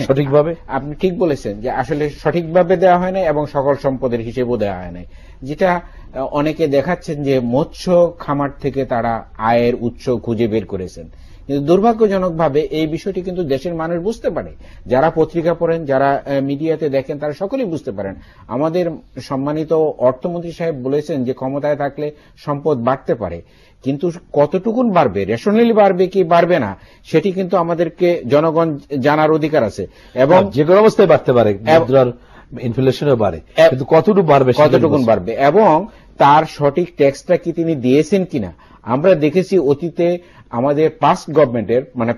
সঠিকভাবে? আপনি ঠিক বলেছেন যে আসলে সঠিকভাবে দেওয়া হয় না এবং সকল সম্পদের হিসেবেও দেওয়া হয় না, যেটা অনেকে দেখাচ্ছেন যে মৎস্য খামার থেকে তারা আয়ের উৎস খুঁজে বের করেছেন। কিন্তু দুর্ভাগ্যজনকভাবে এই বিষয়টি কিন্তু দেশের মানুষ বুঝতে পারে, যারা পত্রিকা পড়েন, যারা মিডিয়াতে দেখেন, তারা সকলেই বুঝতে পারেন। আমাদের সম্মানিত অর্থমন্ত্রী সাহেব বলেছেন যে ক্ষমতায় থাকলে সম্পদ বাড়তে পারে, কিন্তু কতটুকুন বাড়বে, রেশনালি বাড়বে কি বাড়বে না, সেটি কিন্তু আমাদেরকে জনগণ জানার অধিকার আছে। এবং যে কোনো অবস্থায় বাড়তে পারে, মুদ্রার ইনফ্লেশনও বাড়ে, কিন্তু কতটুকু বাড়বে, কতটুকুন বাড়বে এবং তার সঠিক ট্যাক্সটা কি তিনি দিয়েছেন কিনা। আমরা দেখেছি অতীতে আমাদের পাস্ট গভর্নমেন্টের, মানে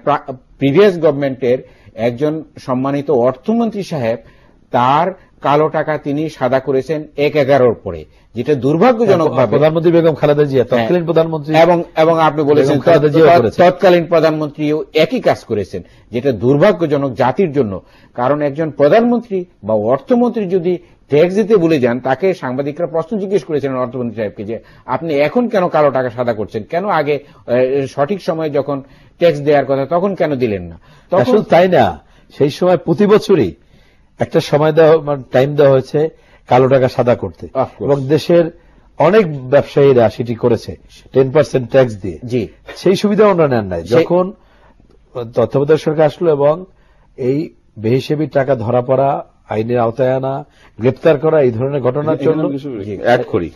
প্রিভিয়াস গভর্নমেন্টের একজন সম্মানিত অর্থমন্ত্রী সাহেব তার কালো টাকা তিনি সাদা করেছেন 1/11 পরে, যেটা দুর্ভাগ্যজনকভাবে প্রধানমন্ত্রী বেগম খালেদা জিয়া, তৎকালীন প্রধানমন্ত্রী, এবং আপনি বলেছেন তৎকালীন প্রধানমন্ত্রীও একই কাজ করেছেন, যেটা দুর্ভাগ্যজনক জাতির জন্য। কারণ একজন প্রধানমন্ত্রী বা অর্থমন্ত্রী যদি ট্যাক্স দিতে ভুলে যান, তাকে সাংবাদিকরা প্রশ্ন জিজ্ঞেস করেছিলেন অর্থমন্ত্রী সাহেবকে যে আপনি এখন কেন কালো টাকা সাদা করছেন, কেন আগে সঠিক সময় যখন ট্যাক্স দেওয়ার কথা তখন কেন দিলেন না। তখন তাই না, সেই সময় প্রতি বছরই একটা সময় টাইম দেওয়া হয়েছে কালো টাকা সাদা করতে, এবং দেশের অনেক ব্যবসায়ীরা সেটি করেছে 10% ট্যাক্স দিয়ে। জি, সেই সুবিধা ওনারা নেন নাই। যখন তত্ত্বাবধায়ক সরকার আসলো এবং এই বেহিসাবি টাকা ধরা পড়া, আইনের আওতায় আনা, গ্রেপ্তার করা, এই ধরনের ঘটনার জন্য অ্যাড করি।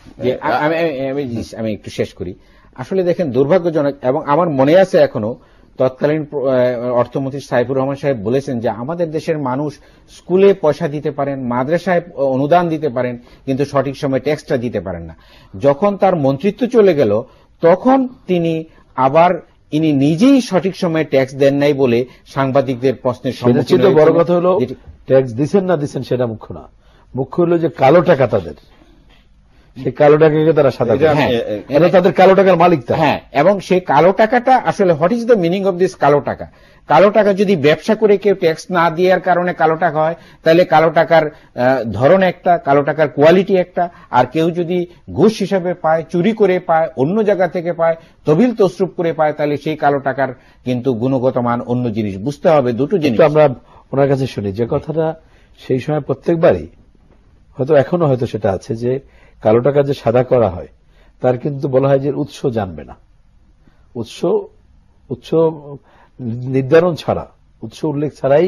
আমি একটু শেষ করি। আসলে দেখেন দুর্ভাগ্যজনক, এবং আমার মনে আছে এখনো তৎকালীন অর্থমন্ত্রী সাইফুর রহমান সাহেব বলেছেন যে আমাদের দেশের মানুষ স্কুলে পয়সা দিতে পারেন, মাদ্রাসায় অনুদান দিতে পারেন, কিন্তু সঠিক সময় ট্যাক্সটা দিতে পারেন না। যখন তার মন্ত্রিত্ব চলে গেল তখন তিনি আবার ইনি নিজেই সঠিক সময়ে ট্যাক্স দেন নাই বলে সাংবাদিকদের প্রশ্নের সম্মুখীন। বড় কথা হলো ট্যাক্স দিচ্ছেন না দিচ্ছেন সেটা মুখ্য না, মুখ্য হলো যে কালো টাকা তাদের, সেই কালো টাকাকে তারা সাদা করে, তাদের কালো টাকার মালিক। হ্যাঁ, এবং সেই কালো টাকাটা আসলে what is the meaning of this কালো টাকা? কালো টাকা যদি ব্যবসা করে কেউ ট্যাক্স না দেওয়ার কারণে কালো টাকা হয়, তাহলে কালো টাকার ধরন একটা, কালো টাকার কোয়ালিটি একটা। আর কেউ যদি ঘুষ হিসাবে পায়, চুরি করে পায়, অন্য জায়গা থেকে পায়, তবিল তসরুপ করে পায়, তাহলে সেই কালো টাকার কিন্তু গুণগত মান অন্য জিনিস। বুঝতে হবে দুটো জিনিস। আমরা ওনার কাছে শুনি যে কথাটা সেই সময় প্রত্যেকবারই, হয়তো এখনো হয়তো সেটা আছে, যে কালো টাকা যে সাদা করা হয় তার কিন্তু বলা হয় যে উৎস জানবে না, উৎস নির্ধারণ ছাড়া, উৎস উল্লেখ ছাড়াই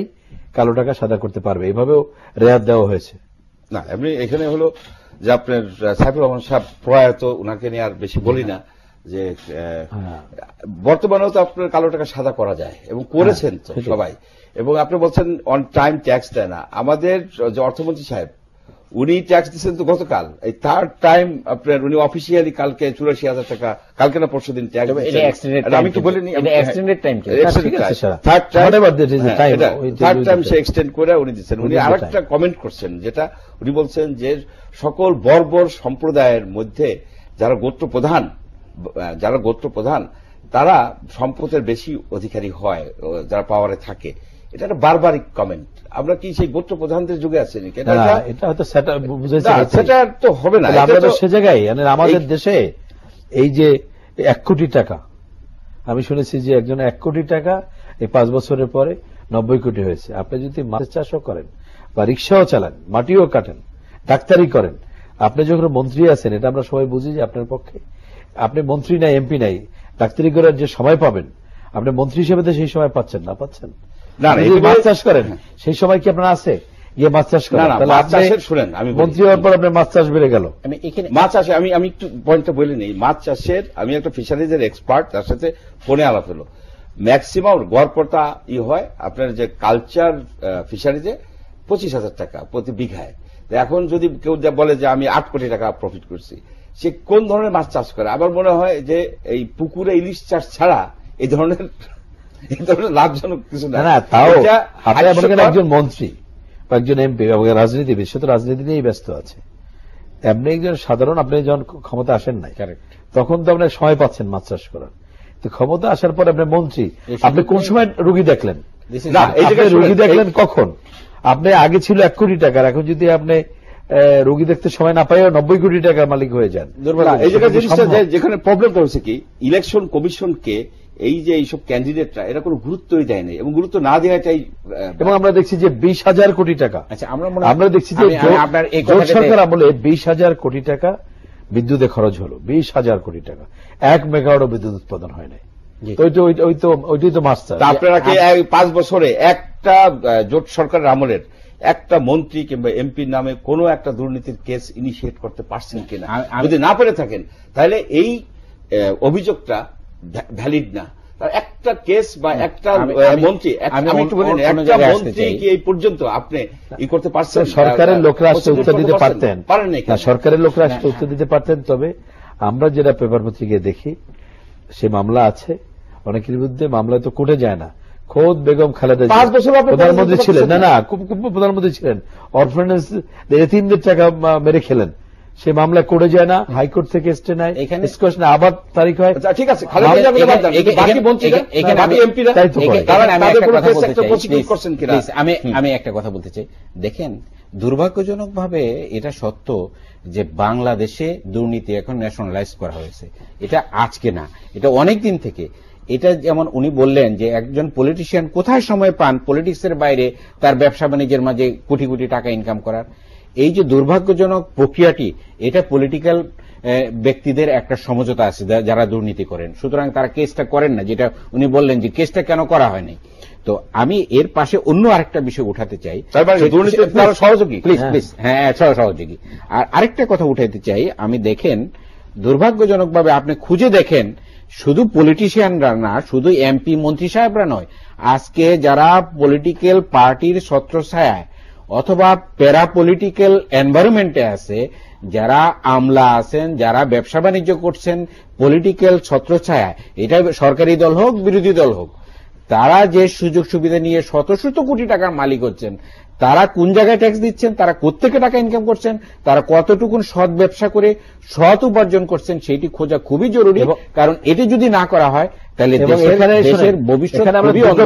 কালো টাকা সাদা করতে পারবে, এভাবেও রেয়াত দেওয়া হয়েছে। না, এমনি এখানে হলো যে আপনার সাইফুর রহমান সাহেব প্রয়াত, ওনাকে নিয়ে আর বেশি বলি না, যে বর্তমানেও তো আপনার কালো টাকা সাদা করা যায় এবং করেছেন সবাই। এবং আপনি বলছেন অন টাইম ট্যাক্স দেয় না। আমাদের যে অর্থমন্ত্রী সাহেব উনি ট্যাক্স দিচ্ছেন তো গতকাল, এই থার্ড টাইম আপনার উনি অফিসিয়ালি কালকে 84,000 টাকা, কালকে না পরশু দিন ট্যাক্স। আমি তো বলিনি থার্ড টাইম সে এক্সটেন্ড করে উনি দিচ্ছেন। উনি আরেকটা কমেন্ট করছেন, যেটা উনি বলছেন যে সকল বর্বর সম্প্রদায়ের মধ্যে যারা গোত্র প্রধান তারা সম্পদের বেশি অধিকারী হয় যারা পাওয়ারে থাকে। এটা একটা বারবারিক কমেন্ট। আমরা কি সেই গোত্র প্রধানদের যুগে আছি নাকি? এটা হয়তো সেটা তো হবে না। আমরা তো সে জায়গায়, আমাদের দেশে এই যে 1 কোটি টাকা, আমি শুনেছি যে একজন 1 কোটি টাকা এই 5 বছরের পরে 90 কোটি হয়েছে। আপনি যদি মাছ চাষও করেন বা রিক্সাও চালান, মাটিও কাটেন, ডাক্তারি করেন, আপনি যখন মন্ত্রী আছেন, এটা আমরা সবাই বুঝি যে আপনার পক্ষে, আপনি মন্ত্রী নাই, এমপি নাই, ডাক্তারি করার যে সময় পাবেন, আপনি মন্ত্রী হিসেবে তো সেই সময় পাচ্ছেন না। মাছ চাষ করেন, সেই সময় কি আপনার আছে গিয়ে মাছ চাষ করেন? শুনেন, আমি মন্ত্রী হওয়ার পর আপনার মাছ চাষ বেড়ে গেল। মাছ চাষে আমি একটু পয়েন্টটা বলে নিই। মাছ চাষের, আমি একটা ফিশারিজের এক্সপার্ট, তার সাথে ফোনে আলাপ হলো। ম্যাক্সিমাম গড়পড়তা হয় আপনার যে কালচার ফিশারিজে 25,000 টাকা প্রতি বিঘায়। এখন যদি কেউ বলে যে আমি 8 কোটি টাকা প্রফিট করছি, সে কোন ধরনের মাছ চাষ করে? আমার মনে হয় যে এই পুকুরে ইলিশ চাষ ছাড়া এই ধরনের লাভজনক কিছু না। তাও একজন মন্ত্রী বা একজন এমপি এবং রাজনীতিবিদ, সে তো রাজনীতি নিয়েই ব্যস্ত আছে। এমনি একজন সাধারণ, আপনি যখন ক্ষমতা আসেন নাই তখন তো আপনার সময় পাচ্ছেন মাছ চাষ করার, তো ক্ষমতা আসার পর আপনি মন্ত্রী, আপনি কোন সময় রুগী দেখলেন? না, রুগী দেখলেন কখন? আপনি আগে ছিল 1 কোটি টাকার, এখন যদি আপনি রোগী দেখতে সময় না পাইও 90 কোটি টাকার মালিক হয়ে যান। এই জায়গায় জিনিসটা যেখানে প্রবলেমটা হচ্ছে কি, ইলেকশন কমিশনকে এই যে এইসব ক্যান্ডিডেটরা এরা কোনো গুরুত্বই দেয় নাই, এবং গুরুত্ব না দেওয়াটাই। এবং আমরা দেখছি যে 20,000 কোটি টাকা, আমরা দেখছি যে জোট সরকার আমলে 20,000 কোটি টাকা বিদ্যুতে খরচ হলো, 20,000 কোটি টাকা, 1 মেগাওয়াটও বিদ্যুৎ উৎপাদন হয় নাই। ওইটাই তো মাস্টার। আপনারা কি 5 বছরে একটা জোট সরকারের আমলের একটা মন্ত্রী কিংবা এমপির নামে কোনো একটা দুর্নীতির কেস ইনিশিয়েট করতে পারছেন কিনা? যদি না পেরে থাকেন তাহলে এই অভিযোগটা ভ্যালিড না। একটা কেস বা একটা মন্ত্রী, আমি একটু বলি, একটা মন্ত্রী কি এই পর্যন্ত আপনি ই করতে পারছেন? সরকারের লোকরা আসতে উত্তর দিতে পারতেন, সরকারের লোকরা আসতে উত্তর দিতে পারতেন। তবে আমরা যেটা পেপার পত্রিকায় দেখি, সে মামলা আছে, অনেকের বিরুদ্ধে মামলায় তো কোর্টে যায় না। খোদ বেগম খালেদা 5 বছর প্রধানমন্ত্রী ছিলেন, না প্রধানমন্ত্রী ছিলেন, অরফানেজ এতিমদের টাকা মেরে খেলেন, সে মামলা করে যায় না, হাইকোর্ট থেকে স্টে নেয়, এখানে আবার তারিখ হয়। ঠিক আছে, আমি একটা কথা বলতে চাই। দেখেন, দুর্ভাগ্যজনকভাবে এটা সত্য যে বাংলাদেশে দুর্নীতি এখন ন্যাশনালাইজ করা হয়েছে। এটা আজকে না, এটা অনেক দিন থেকে। এটা যেমন উনি বললেন যে একজন পলিটিশিয়ান কোথায় সময় পান পলিটিক্সের বাইরে তার ব্যবসা বাণিজ্যের মাঝে কোটি কোটি টাকা ইনকাম করার। এই যে দুর্ভাগ্যজনক প্রক্রিয়াটি, এটা পলিটিক্যাল ব্যক্তিদের একটা সমঝোতা আছে যারা দুর্নীতি করেন, সুতরাং তারা কেসটা করেন না। যেটা উনি বললেন যে কেসটা কেন করা হয়নি। তো আমি এর পাশে অন্য আরেকটা বিষয় উঠাতে চাই, সহযোগী, প্লিজ, হ্যাঁ সহযোগী। আর আরেকটা কথা উঠাতে চাই, আমি দেখেন দুর্ভাগ্যজনকভাবে আপনি খুঁজে দেখেন, শুধু পলিটিশিয়ানরা না, শুধু এমপি মন্ত্রী সাহেবরা নয়, আজকে যারা পলিটিক্যাল পার্টির ছত্রছায়ায় অথবা প্যারা পলিটিক্যাল এনভায়রনমেন্টে আছে, যারা আমলা আছেন, যারা ব্যবসা বাণিজ্য করছেন পলিটিক্যাল ছত্রছায়ায়, এটা সরকারি দল হোক বিরোধী দল হোক, তারা যে সুযোগ সুবিধা নিয়ে শত শত কোটি টাকার মালিক হচ্ছেন, তারা কোন জায়গায় ট্যাক্স দিচ্ছেন, তারা কোত্থেকে টাকা ইনকাম করছেন, তারা কতটুকুন সৎ ব্যবসা করে সৎ উপার্জন করছেন, সেটি খোঁজা খুবই জরুরি। কারণ এটি যদি না করা হয় তাহলে দেশের ভবিষ্যৎ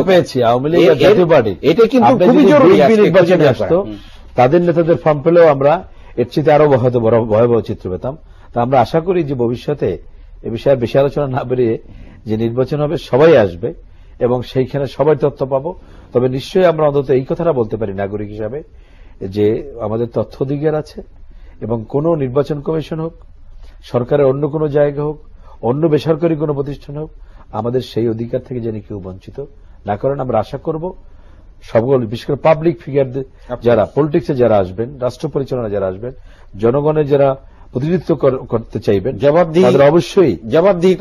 পেয়েছি। আওয়ামী লীগ জাতীয় পার্টি, এটা কিন্তু খুবই জরুরি। নির্বাচনে আসতো, তাদের নেতাদের ফর্ম পেলেও আমরা এর চেয়ে আরো হয়তো বড় ভয়াবহ চিত্র পেতাম। তা আমরা আশা করি যে ভবিষ্যতে এ বিষয়ে বেশি আলোচনা না বেরিয়ে যে নির্বাচন হবে, সবাই আসবে এবং সেইখানে সবাই তথ্য পাবো। তবে নিশ্চয়ই আমরা অন্তত এই কথাটা বলতে পারি নাগরিক হিসাবে যে আমাদের তথ্য অধিকার আছে, এবং কোন নির্বাচন কমিশন হোক, সরকারের অন্য কোনো জায়গা হোক, অন্য বেসরকারি কোনো প্রতিষ্ঠান হোক, আমাদের সেই অধিকার থেকে যেন কেউ বঞ্চিত না করেন। আমরা আশা করব সবগুলো, বিশেষ করে পাবলিক ফিগার যারা পলিটিক্সে যারা আসবেন, রাষ্ট্র পরিচালনা যারা আসবেন, জনগণের যারা প্রতিনিধিত্ব করতে চাইবেন, তাদের অবশ্যই জবাবদিহি,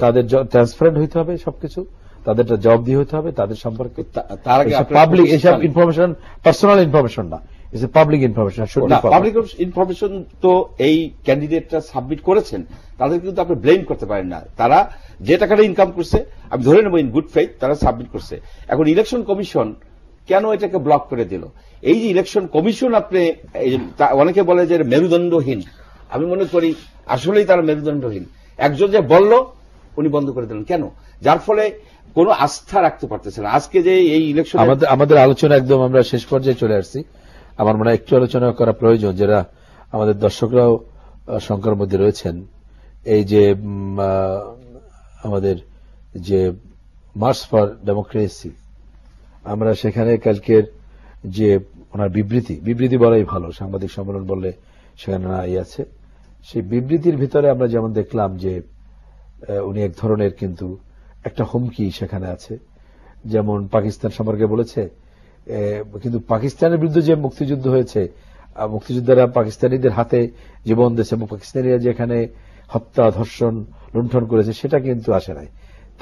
তাদের ট্রান্সপারেন্ট হইতে হবে, সবকিছু তাদের জবাবদিহি হতে হবে তাদের সম্পর্কে। পাবলিক এসব ইনফরমেশন পার্সোনাল ইনফরমেশন না, it's public information. Public information তো এই ক্যান্ডিডেটরা সাবমিট করেছেন, তাদের কিন্তু আপনি ব্লেম করতে পারেন না। তারা যে টাকাটা ইনকাম করছে, আমি ধরে নেব ইন গুড ফেইথ, তারা সাবমিট করছে। এখন ইলেকশন কমিশন কেন এটাকে ব্লক করে দিল? এই যে ইলেকশন কমিশন, আপনি অনেকে বলে যে মেরুদণ্ডহীন, আমি মনে করি আসলেই তারা মেরুদণ্ডহীন। একজন যে বলল উনি বন্ধ করে দিলেন কেন? যার ফলে কোন আস্থা রাখতে পারতেছে না। আজকে যে এই ইলেকশন, আমাদের আলোচনা একদম আমরা শেষ পর্যায়ে চলে আসছি। আমার মনে হয় একটু আলোচনা করা প্রয়োজন, যারা আমাদের দর্শকরাও শঙ্কার মধ্যে রয়েছেন। এই যে আমাদের যে মার্চ ফর ডেমোক্রেসি, আমরা সেখানে কালকের যে ওনার বিবৃতি বলাই ভালো, সাংবাদিক সম্মেলন বললে সেখানে না আছে, সেই বিবৃতির ভিতরে আমরা যেমন দেখলাম যে উনি এক ধরনের কিন্তু একটা হুমকি সেখানে আছে। যেমন পাকিস্তান সম্পর্কে বলেছে, কিন্তু পাকিস্তানের বিরুদ্ধে যে মুক্তিযুদ্ধ হয়েছে, মুক্তিযোদ্ধারা পাকিস্তানিদের হাতে জীবন দিয়েছে এবং পাকিস্তানিরা যেখানে হত্যা, ধর্ষণ, লুণ্ঠন করেছে, সেটা কিন্তু আসে নাই।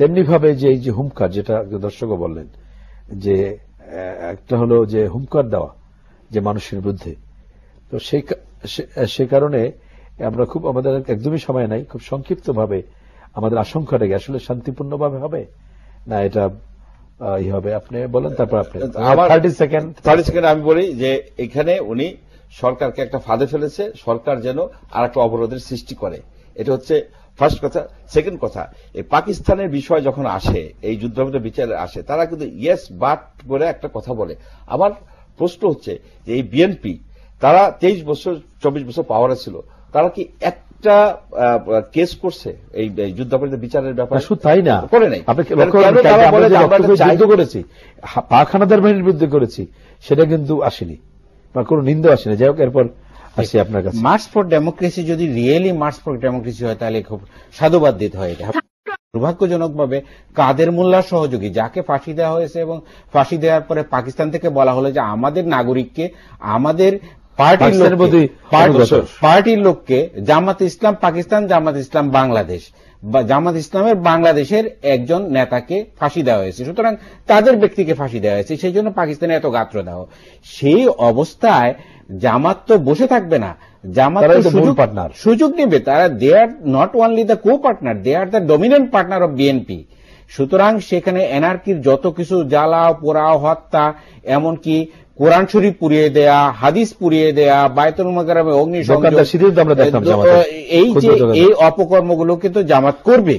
তেমনি ভাবে যে এই যে হুমকার, যেটা দর্শকও বললেন, যে একটা হলো যে হুমকার দেওয়া যে মানুষের বিরুদ্ধে, তো সেই কারণে আমরা খুব, আমাদের একদমই সময় নাই, খুব সংক্ষিপ্তভাবে আমাদের আশঙ্কাটাকে আসলে শান্তিপূর্ণভাবে হবে না এটা হবে, আপনি বলেন, তারপর আপনি 30 সেকেন্ড আমি বলি যে এখানে উনি সরকারকে একটা ফাঁদে ফেলেছে, সরকার যেন আর একটা অবরোধের সৃষ্টি করে, এটা হচ্ছে ফার্স্ট কথা। সেকেন্ড কথা, এই পাকিস্তানের বিষয় যখন আসে, এই যুদ্ধবিরতির বিচারে আসে, তারা কিন্তু ইয়েস বাট করে একটা কথা বলে। আমার প্রশ্ন হচ্ছে যে এই বিএনপি, তারা 23 বছর 24 বছর পাওয়ারে ছিল, তারা কি একটা কেস করছে এই যুদ্ধাপরাধীদের বিচারের ব্যাপারে? শুধু তাই না, করে নাই। আপনি যুদ্ধ করেছি, পাক হানাদার বাহিনীর বিরুদ্ধে করেছি, সেটা কিন্তু আসেনি বা কোনো নিন্দা আসেনি। যাই হোক, এরপর আসি আপনার কাছে। মার্চ ফর ডেমোক্রেসি যদি রিয়েলি মার্চ ফর ডেমোক্রেসি হয়, তাহলে খুব সাধুবাদ দিতে হয়। এটা দুর্ভাগ্যজনকভাবে কাদের মোল্লার সহযোগী, যাকে ফাঁসি দেওয়া হয়েছে, এবং ফাঁসি দেওয়ার পরে পাকিস্তান থেকে বলা হলো যে আমাদের নাগরিককে, আমাদের পার্টির লোককে, জামাত ইসলাম পাকিস্তান, জামাত ইসলাম বাংলাদেশ, জামাত ইসলামের বাংলাদেশের একজন নেতাকে ফাঁসি দেওয়া হয়েছে, সুতরাং তাদের ব্যক্তিকে ফাঁসি দেওয়া হয়েছে, সেই জন্য পাকিস্তানে এত গাত্রদাহ। সেই অবস্থায় জামাত তো বসে থাকবে না, জামাত সুযোগ নেবে। তারা they are not only the co partner, they are the dominant partner of BNP. সুতরাং সেখানে এনআরকির যত কিছু জ্বালাও পোড়াও হত্যা, এমনকি কোরআন শরীফ পুড়িয়ে দেয়া, হাদিস পুড়িয়ে দেয়া, বায়তুল মুকাররমে অগ্নিসংযোগ, এই যে এই অপকর্মগুলো কিন্তু জামাত করবে।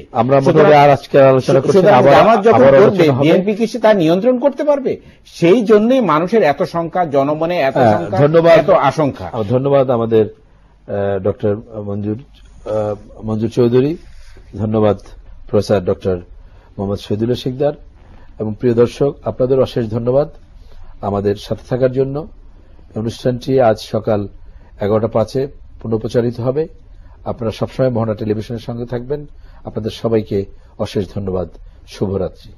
জামাত যখন করবে, বিএনপি কি তা নিয়ন্ত্রণ করতে পারবে? সেই জন্যই মানুষের এত সংখ্যা, জনমনে এত সংখ্যা, এত আশঙ্কা। ধন্যবাদ আমাদের ডক্টর মঞ্জুর চৌধুরী, ধন্যবাদ প্রফেসর ডক্টর মোহাম্মদ শহীদুল্লাহ শিকদার, এবং প্রিয় দর্শক, আপনাদের অশেষ ধন্যবাদ আমাদের সাথে থাকার জন্য। অনুষ্ঠানটি আজ সকাল 11:05 পুনঃপ্রচারিত হবে। আপনারা সবসময় মোহনা টেলিভিশনের সঙ্গে থাকবেন। আপনাদের সবাইকে অশেষ ধন্যবাদ। শুভরাত্রি।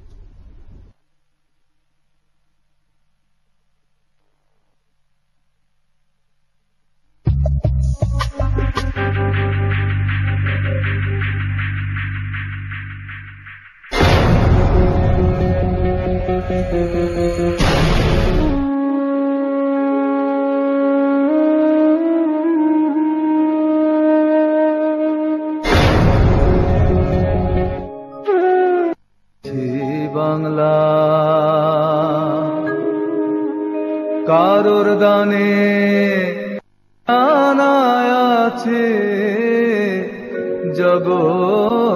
বাংলা কারোর গানে আনায় আছে জগৎ